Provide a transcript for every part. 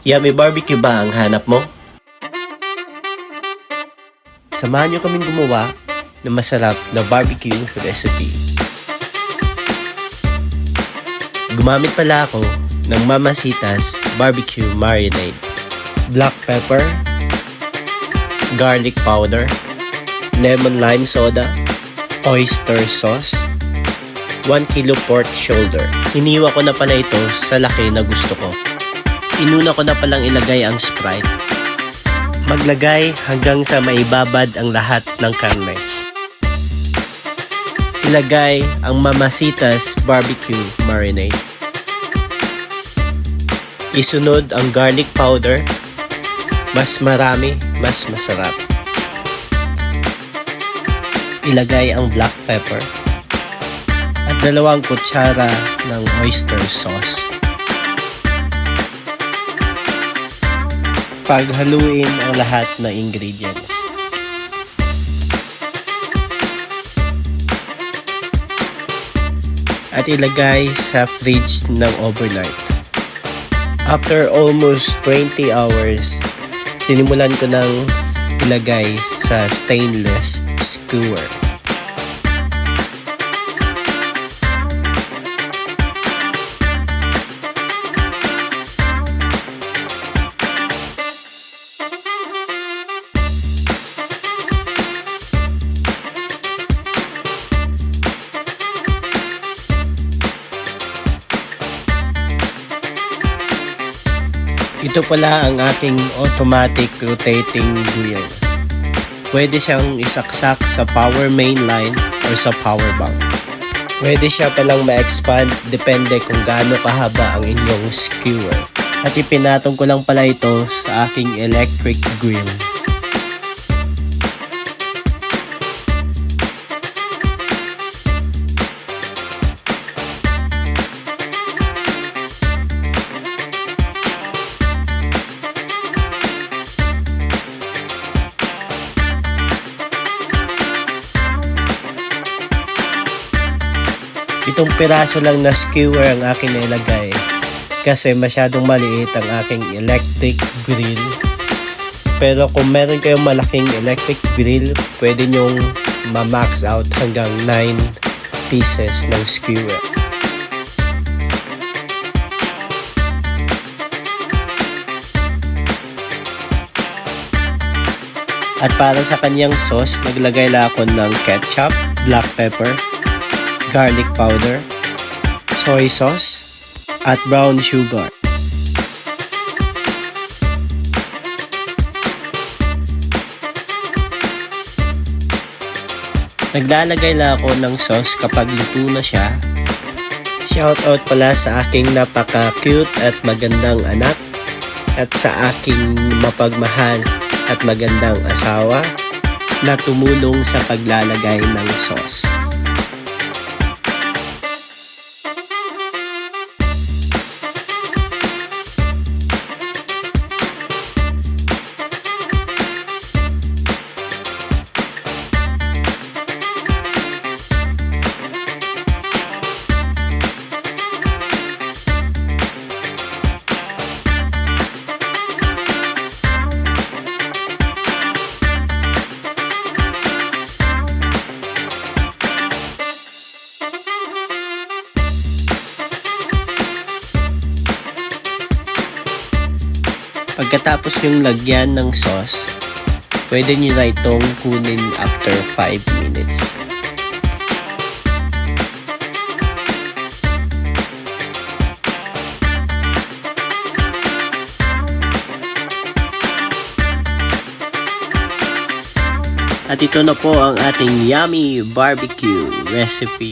Yummy barbecue ba ang hanap mo? Samahan niyo kaming gumawa ng masarap na barbecue recipe. Gumamit pala ako ng Mamacita's barbecue marinade, black pepper, garlic powder, lemon lime soda, oyster sauce, 1 kilo pork shoulder. Hiniwa ko na pala ito sa laki na gusto ko. Inuna ko na palang ilagay ang Sprite. Maglagay hanggang sa maibabad ang lahat ng karne. Ilagay ang Mamacita's barbecue marinade. Isunod ang garlic powder. Mas marami, mas masarap. Ilagay ang black pepper. At 2 kutsara ng oyster sauce. Paghaluin ang lahat na ingredients. At ilagay sa fridge ng overnight. After almost 20 hours, sinimulan ko nang ilagay sa stainless skewer. Ito pala ang ating automatic rotating grill. Pwede siyang isaksak sa power main line or sa power bank. Pwede siya palang ma-expand depende kung gaano kahaba ang inyong skewer. At ipinatong ko lang pala ito sa aking electric grill. Itong piraso lang na skewer ang akin nilagay kasi masyadong maliit ang aking electric grill. Pero kung meron kayong malaking electric grill, pwede nyong ma-max out hanggang 9 pieces ng skewer. At para sa kanyang sauce, naglagay lang ako ng ketchup, black pepper, garlic powder, soy sauce, at brown sugar. Naglalagay lang ako ng sauce kapag luto na siya. Shoutout pala sa aking napaka-cute at magandang anak at sa aking mapagmahal at magandang asawa na tumulong sa paglalagay ng sauce. Pagkatapos yung lagyan ng sauce, pwede nyo na itong kunin after 5 minutes. At ito na po ang ating yummy barbecue recipe.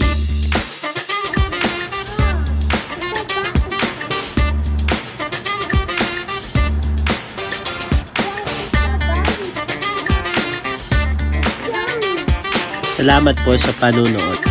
Salamat po sa panunood.